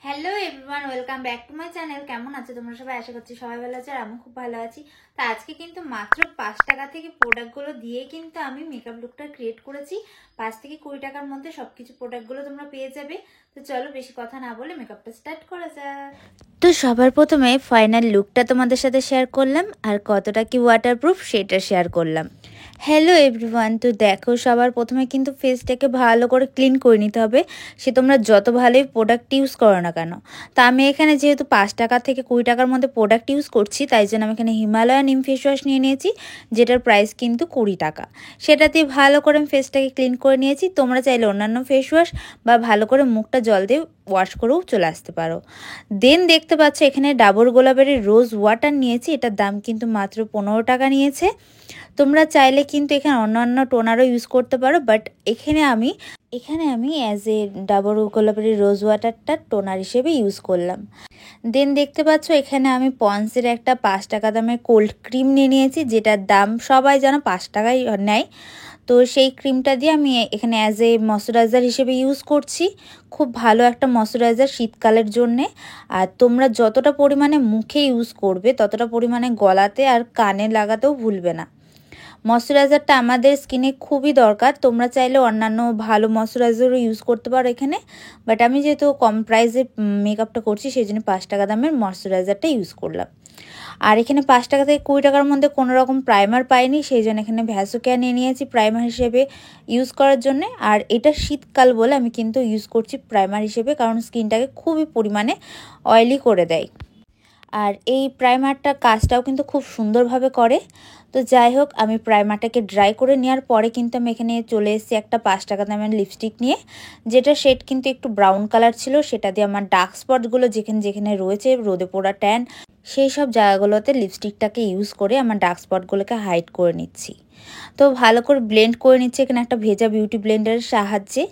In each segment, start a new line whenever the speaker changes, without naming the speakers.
Hello everyone, welcome back to my channel. কেমন আছো তোমরা সবাই? আশা করছি সবাই ভালো আছে আর আমি খুব ভালো আছি। তো আজকে কিন্তু মাত্র 5 টাকা থেকে প্রোডাক্টগুলো দিয়ে কিন্তু আমি মেকআপ লুকটা ক্রিয়েট করেছি। 5 থেকে 20 টাকার মধ্যে সবকিছু প্রোডাক্টগুলো তোমরা পেয়ে যাবে। তো চলো বেশি কথা না বলে মেকআপটা স্টার্ট করা যাক। তো সবার প্রথমে ফাইনাল লুকটা তোমাদের সাথে শেয়ার করলাম আর কতটা কি ওয়াটারপ্রুফ সেটা শেয়ার করলাম। হ্যালো এভরিওয়ান, তো দেখো সবার প্রথমে কিন্তু ফেসটাকে ভালো করে ক্লিন করে নিতে হবে, সে তোমরা যত ভালোই প্রোডাক্ট ইউজ করো না কেন। তা আমি এখানে যেহেতু 5 টাকা থেকে 20 টাকার মধ্যে প্রোডাক্ট ইউজ করছি, তাই জন্য আমি এখানে হিমালয়ান নিম ফেস ওয়াশ নিয়ে নিয়েছি, যেটার প্রাইস কিন্তু 20 টাকা। সেটা দিয়ে ভালো করে আমি ফেসটাকে ক্লিন করে নিয়েছি। তোমরা চাইলে অন্যান্য ফেস ওয়াশ বা ভালো করে মুখটা জল দিয়ে ওয়াশ করেও চলে আসতে পারো। দেন দেখতে পাচ্ছ এখানে ডাবর গোলাপের রোজ ওয়াটার নিয়েছি, এটার দাম কিন্তু মাত্র 15 টাকা নিয়েছে। তোমরা চাইলে কিন্তু এখানে অন্যান্য টোনারও ইউজ করতে পারো, বাট এখানে আমি অ্যাজ এ ডাবর গোলাপের রোজ ওয়াটারটা টোনার হিসেবে ইউজ করলাম। দেন দেখতে পাচ্ছ এখানে আমি পন্সের একটা 5 টাকা দামের কোল্ড ক্রিম নিয়ে নিয়েছি, যেটার দাম সবাই যেন 5 টাকাই নেয়। তো সেই ক্রিমটা দিয়ে আমি এখানে অ্যাজ এ ময়শ্চারাইজার হিসেবে ইউজ করছি। খুব ভালো একটা ময়শ্চারাইজার শীতকালের জন্যে। আর তোমরা যতটা পরিমাণে মুখে ইউজ করবে ততটা পরিমাণে গলাতে আর কানে লাগাতেও ভুলবে না। ময়শ্চারাইজারটা আমাদের স্কিনে খুবই দরকার। তোমরা চাইলে অন্যান্য ভালো ময়শ্চারাইজারও ইউজ করতে পারো এখানে, বাট আমি যেহেতু কম প্রাইসে মেকআপটা করছি সেই জন্য 5 টাকা দামের ময়শ্চারাইজারটা ইউজ করলাম। আর এখানে 5 টাকা থেকে 20 টাকার মধ্যে কোনো রকম প্রাইমার পাইনি, সেই জন্য এখানে ভ্যাসোকেয়ার নিয়ে নিয়েছি প্রাইমার হিসেবে ইউজ করার জন্য। আর এটা শীতকাল বলে আমি কিন্তু ইউজ করছি প্রাইমার হিসেবে, কারণ স্কিনটাকে খুবই পরিমাণে অয়েলি করে দেয়। আর এই প্রাইমারটা কাজটাও কিন্তু খুব সুন্দরভাবে করে। তো যাই হোক, আমি প্রাইমারটাকে ড্রাই করে নেওয়ার পরে কিন্তু আমি এখানে চলে এসেছি একটা 5 টাকা দামের লিপস্টিক নিয়ে, যেটা শেড কিন্তু একটু ব্রাউন কালার ছিল। সেটা দিয়ে আমার ডার্ক স্পটগুলো যেখানে যেখানে রয়েছে, রোদে পোড়া ট্যান, সেই সব জায়গাগুলোতে লিপস্টিকটাকে ইউজ করে আমার ডার্ক স্পটগুলোকে হাইড করে নিচ্ছি। তো ভালো করে ব্লেন্ড করে নিচ্ছি এখানে একটা ভেজা বিউটি ব্লেন্ডারের সাহায্যে।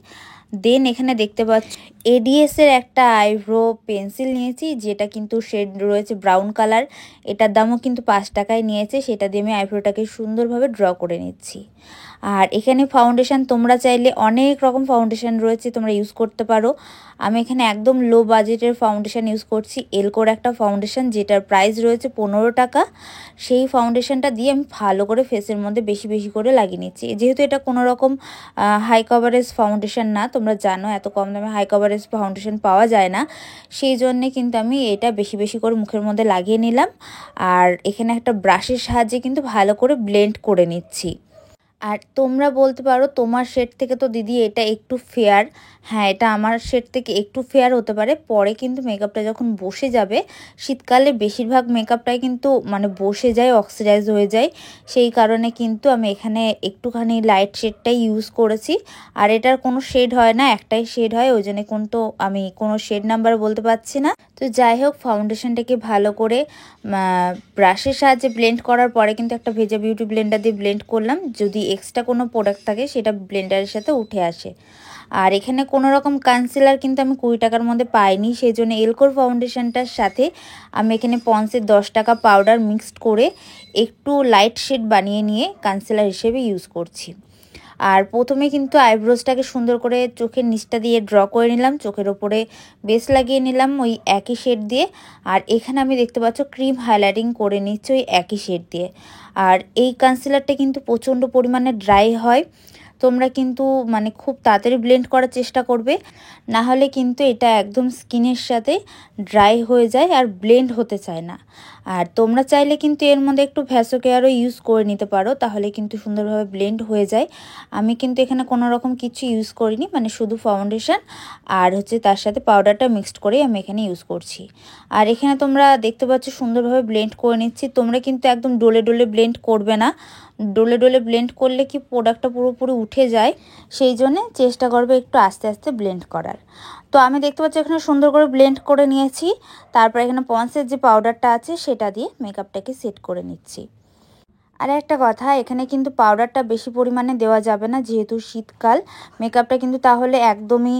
দেন এখানে দেখতে পাচ্ছ এডিএস এর একটা আইব্রো পেন্সিল নিয়েছি, যেটা কিন্তু শেড রয়েছে ব্রাউন কালার। এটার দামও কিন্তু 5 টাকায় নিয়েছে। সেটা দিয়ে আমি আইব্রোটাকে সুন্দরভাবে ড্র করে নিচ্ছি। আর এখানে ফাউন্ডেশন, তোমরা চাইলে অনেক রকম ফাউন্ডেশন রয়েছে, তোমরা ইউজ করতে পারো। আমি এখানে একদম লো বাজেটের ফাউন্ডেশন ইউজ করছি, এলকোর একটা ফাউন্ডেশন, যেটার প্রাইস রয়েছে 15 টাকা। সেই ফাউন্ডেশনটা দিয়ে আমি ভালো করে ফেসের মধ্যে বেশি বেশি করে লাগিয়ে নিচ্ছি। যেহেতু এটা কোনো রকম হাই কভারেজ ফাউন্ডেশন না, তোমরা জানো এত কম দামে হাই কভারেজ ফাউন্ডেশন পাওয়া যায় না, সেই জন্যে কিন্তু আমি এটা বেশি বেশি করে মুখের মধ্যে লাগিয়ে নিলাম। আর এখানে একটা ব্রাশের সাহায্যে কিন্তু ভালো করে ব্লেন্ড করে নিচ্ছি। আর তোমরা বলতে পারো তোমার শেড থেকে তো দিদি এটা একটু ফেয়ার। হ্যাঁ, এটা আমার শেড থেকে একটু ফেয়ার হতে পারে, পরে কিন্তু মেকআপটা যখন বসে যাবে, শীতকালে বেশিরভাগ মেকআপটাই কিন্তু মানে বসে যায়, অক্সিডাইজ হয়ে যায়। সেই কারণে কিন্তু আমি এখানে একটুখানি লাইট শেডটাই ইউজ করেছি। আর এটার কোনো শেড হয় না, একটাই শেড হয়, ওই জন্য কিন্তু আমি কোনো শেড নাম্বার বলতে পারছি না। তো যাই হোক, ফাউন্ডেশনটাকে ভালো করে ব্রাশের সাহায্যে ব্লেন্ড করার পরে কিন্তু একটা ভেজা বিউটি ব্লেন্ডার দিয়ে ব্লেন্ড করলাম, যদি এক্সট্রা কোনো প্রোডাক্ট থাকে সেটা ব্লেন্ডারের সাথে উঠে আসে। আর এখানে কোনো রকম কনসিলার কিন্তু আমি 20 টাকার মধ্যে পাইনি, সেই জন্য এলকোর ফাউন্ডেশনটার সাথে আমি এখানে পন্সের 10 টাকা পাউডার মিক্সড করে একটু লাইট শেড বানিয়ে নিয়ে কনসিলার হিসেবে ইউজ করছি। আর প্রথমে কিন্তু আইব্রোসটাকে সুন্দর করে চোখের নিচটা দিয়ে ড্র করে নিলাম, চোখের ওপরে বেস লাগিয়ে নিলাম ওই একই শেড দিয়ে। আর এখানে আমি দেখতে পাচ্ছ ক্রিম হাইলাইটিং করে নিচ্ছি ওই একই শেড দিয়ে। আর এই কনসিলারটা কিন্তু প্রচণ্ড পরিমাণে ড্রাই হয়, তোমরা কিন্তু মানে খুব তাড়াতাড়ি ব্লেন্ড করার চেষ্টা করবে, না হলে কিন্তু এটা একদম স্কিনের সাথে ড্রাই হয়ে যায় আর ব্লেন্ড হতে চায় না। আর তোমরা চাইলে কিন্তু এর মধ্যে একটু ভ্যাসোকেয়ারও ইউজ করে নিতে পারো, তাহলে কিন্তু সুন্দরভাবে ব্লেন্ড হয়ে যায়। আমি কিন্তু এখানে কোনো রকম কিছু ইউজ করিনি, মানে শুধু ফাউন্ডেশন আর হচ্ছে তার সাথে পাউডারটা মিক্সড করেই আমি এখানে ইউজ করছি। আর এখানে তোমরা দেখতে পাচ্ছ সুন্দরভাবে ব্লেন্ড করে নিচ্ছি। তোমরা কিন্তু একদম ডলে ডলে ব্লেন্ড করবে না, ডলে ডলে ব্লেন্ড করলে কি প্রোডাক্টটা পুরোপুরি উঠে যায়, সেই জন্যে চেষ্টা করবে একটু আস্তে আস্তে ব্লেন্ড করার। তো আমি দেখতে পাচ্ছি এখানে সুন্দর করে ব্লেন্ড করে নিয়েছি। তারপর এখানে পন্সের যে পাউডারটা আছে সেটা দিয়ে মেকআপটাকে সেট করে নিচ্ছি। আর একটা কথা, এখানে কিন্তু পাউডারটা বেশি পরিমাণে দেওয়া যাবে না, যেহেতু শীতকাল, মেকআপটা কিন্তু তাহলে একদমই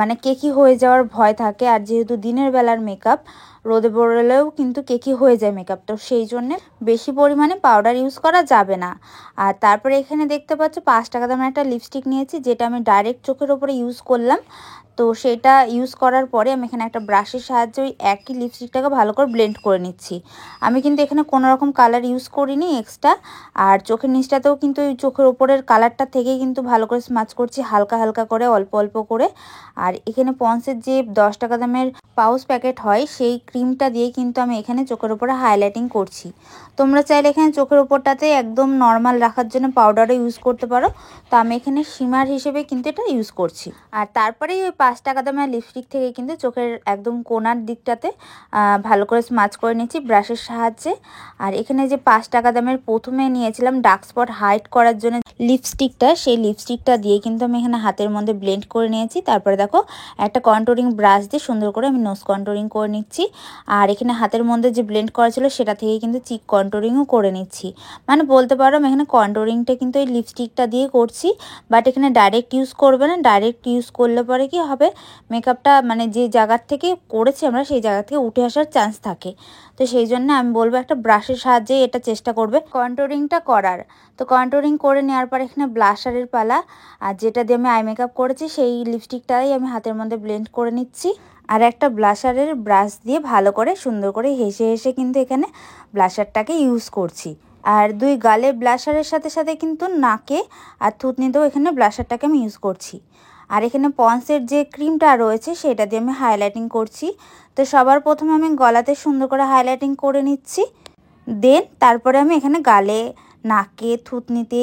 মানে কেকি হয়ে যাওয়ার ভয় থাকে। আর যেহেতু দিনের বেলার মেকআপ, রোদে বেরোলেও কিন্তু কেকি হয়ে যায় মেকআপটা, সেই জন্যে বেশি পরিমাণে পাউডার ইউজ করা যাবে না। আর তারপরে এখানে দেখতে পাচ্ছ 5 টাকা দামের একটা লিপস্টিক নিয়েছি, যেটা আমি ডাইরেক্ট চোখের ওপরে ইউজ করলাম। তো সেটা ইউজ করার পরে আমি এখানে একটা ব্রাশের সাহায্যে ওই একই লিপস্টিকটাকে ভালো করে ব্লেন্ড করে নিচ্ছি। আমি কিন্তু এখানে কোনো রকম কালার ইউজ করিনি এক্সট্রা। আর চোখের নিচটাতেও কিন্তু ওই চোখের ওপরের কালারটা থেকেই কিন্তু ভালো করে স্মাচ করছি, হালকা হালকা করে, অল্প অল্প করে। আর এখানে পন্সের যে 10 টাকা দামের পাউচ প্যাকেট হয়, সেই ক্রিমটা দিয়ে কিন্তু আমি এখানে চোখের ওপরে হাইলাইটিং করছি। তোমরা চাইলে এখানে চোখের ওপরটাতে একদম নর্মাল রাখার জন্য পাউডারও ইউজ করতে পারো। তো আমি এখানে শিমার হিসেবে কিন্তু এটা ইউজ করছি। আর তারপরেই ওই 5 টাকা দামের লিপস্টিক থেকে কিন্তু চোখের একদম কোনার দিকটাতে ভালো করে স্মাচ করে নিচ্ছি ব্রাশের সাহায্যে। আর এখানে যে 5 টাকা দামের প্রথমে নিয়েছিলাম ডার্ক স্পট হাইড করার জন্য লিপস্টিকটা, সেই লিপস্টিকটা দিয়ে কিন্তু আমি এখানে হাতের মধ্যে ব্লেন্ড করে নিয়েছি। তারপরে দেখো একটা কন্ট্যুরিং ব্রাশ দিয়ে সুন্দর করে আমি নোজ কন্ট্যুরিং করে নিচ্ছি। আর এখানে হাতের মধ্যে যে ব্লেন্ড করা ছিল সেটা থেকে কিন্তু চিক কন্ট্যুরিংও করে নিচ্ছি। মানে বলতে পারো আমি এখানে কন্ট্যুরিংটা কিন্তু এই লিপস্টিকটা দিয়ে করছি, বাট এখানে ডাইরেক্ট ইউজ করবে না। ডাইরেক্ট ইউজ করলে পরে কি হবে, মেকআপটা মানে যে জায়গার থেকে করেছি আমরা সেই জায়গা থেকে উঠে আসার চান্স থাকে। তো সেই জন্য আমি বলবো একটা ব্রাশের সাহায্যে এটা চেষ্টা করবে কন্ট্যুরিংটা করার। তো কন্ট্যুরিং করে নেওয়ার পর এখানে ব্লাশারের পালা। আর যেটা দিয়ে আমি আই মেকআপ করেছি সেই লিপস্টিকটাই আমি হাতের মধ্যে ব্লেন্ড করে নিচ্ছি। আর একটা ব্লাশারের ব্রাশ দিয়ে ভালো করে সুন্দর করে হেসে হেসে কিন্তু এখানে ব্লাশারটাকে ইউজ করছি। আর দুই গালে ব্লাশারের সাথে সাথে কিন্তু নাকে আর থুতনিতেও এখানে ব্লাশারটাকে আমি ইউজ করছি। আর এখানে পন্সের যে ক্রিমটা রয়েছে সেটা দিয়ে আমি হাইলাইটিং করছি। তো সবার প্রথমে আমি গলাতে সুন্দর করে হাইলাইটিং করে নিচ্ছি, দেন তারপরে আমি এখানে গালে, নাকে, থুতনিতে,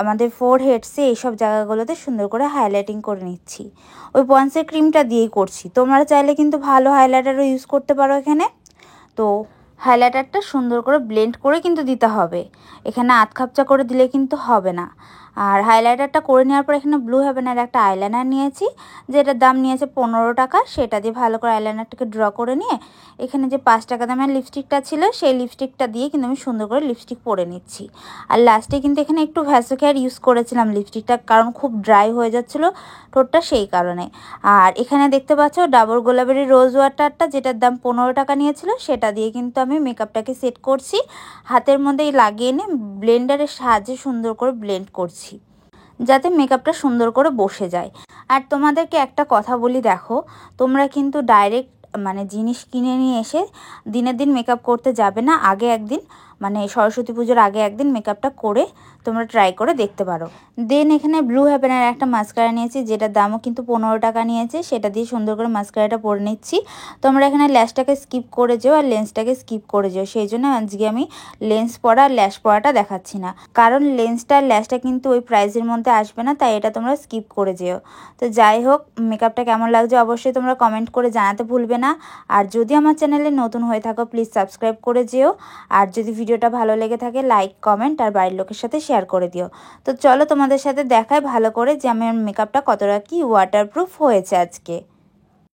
আমাদের ফোরহেডসে এইসব জায়গাগুলোতে সুন্দর করে হাইলাইটিং করে নিচ্ছি। ওই পন্সের ক্রিমটা দিয়েই করছি। তোমরা চাইলে কিন্তু ভালো হাইলাইটারও ইউজ করতে পারো এখানে। তো হাইলাইটারটা সুন্দর করে ব্লেন্ড করে কিন্তু দিতে হবে, এখানে আধ খাপচা করে দিলে কিন্তু হবে না। আর হাইলাইটারটা করে নেওয়ার পর এখানে ব্লু হেভেনের একটা আইলাইনার নিয়েছি, যেটার দাম নিয়েছে 15 টাকা। সেটা দিয়ে ভালো করে আইলাইনারটাকে ড্র করে নিয়ে এখানে যে 5 টাকা দামের লিপস্টিকটা ছিল সেই লিপস্টিকটা দিয়ে কিন্তু আমি সুন্দর করে লিপস্টিক পরে নিচ্ছি। আর লাস্টে কিন্তু এখানে একটু ভ্যাসোকেয়ার ইউজ করেছিলাম লিপস্টিকটা, কারণ খুব ড্রাই হয়ে যাচ্ছিলো ঠোঁটটা, সেই কারণে। আর এখানে দেখতে পাচ্ছ ডাবর গোলাপের রোজ ওয়াটারটা, যেটার দাম 15 টাকা নিয়েছিল, সেটা দিয়ে কিন্তু আমি মেকআপটাকে সেট করছি। হাতের মধ্যেই লাগিয়ে নিয়ে ব্লেন্ডারের সাহায্যে সুন্দর করে ব্লেন্ড করছি, যাতে মেকআপটা সুন্দর করে বসে যায়। আর তোমাদেরকে একটা কথা বলি, দেখো তোমরা কিন্তু ডাইরেক্ট মানে জিনিস কিনে নিয়ে এসে দিনের দিন মেকআপ করতে যাবে না। আগে একদিন মানে সরস্বতী পুজোর আগে একদিন মেকআপটা করে তোমরা ট্রাই করে দেখতে পারো। দেন এখানে ব্লু হেভেনের একটা মাস্কারা নিয়েছি, যেটার দামও কিন্তু 15 টাকা নিয়েছে। সেটা দিয়ে সুন্দর করে মাস্কারাটা পরে নিচ্ছি। তোমরা এখানে ল্যাশটাকে স্কিপ করে যেও আর লেন্সটাকে স্কিপ করে যেও, সেই জন্য আজকে আমি লেন্স পরা আর ল্যাশ পরাটা দেখাচ্ছি না, কারণ লেন্সটা আর ল্যাশটা কিন্তু ওই প্রাইসের মধ্যে আসবে না, তাই এটা তোমরা স্কিপ করে যেও। তো যাই হোক, মেকআপটা কেমন লাগছে অবশ্যই তোমরা কমেন্ট করে জানাতে ভুলবে না। আর যদি আমার চ্যানেলে নতুন হয়ে থাকো প্লিজ সাবস্ক্রাইব করে যেও। আর যদি ভিডিওটা ভালো লেগে থাকে লাইক, কমেন্ট আর বাড়ির লোকের সাথে শেয়ার করে দিও। তো চলো তোমাদের সাথে দেখাই ভালো করে যে আমার মেকআপটা কতটা কি ওয়াটারপ্রুফ হয়েছে আজকে।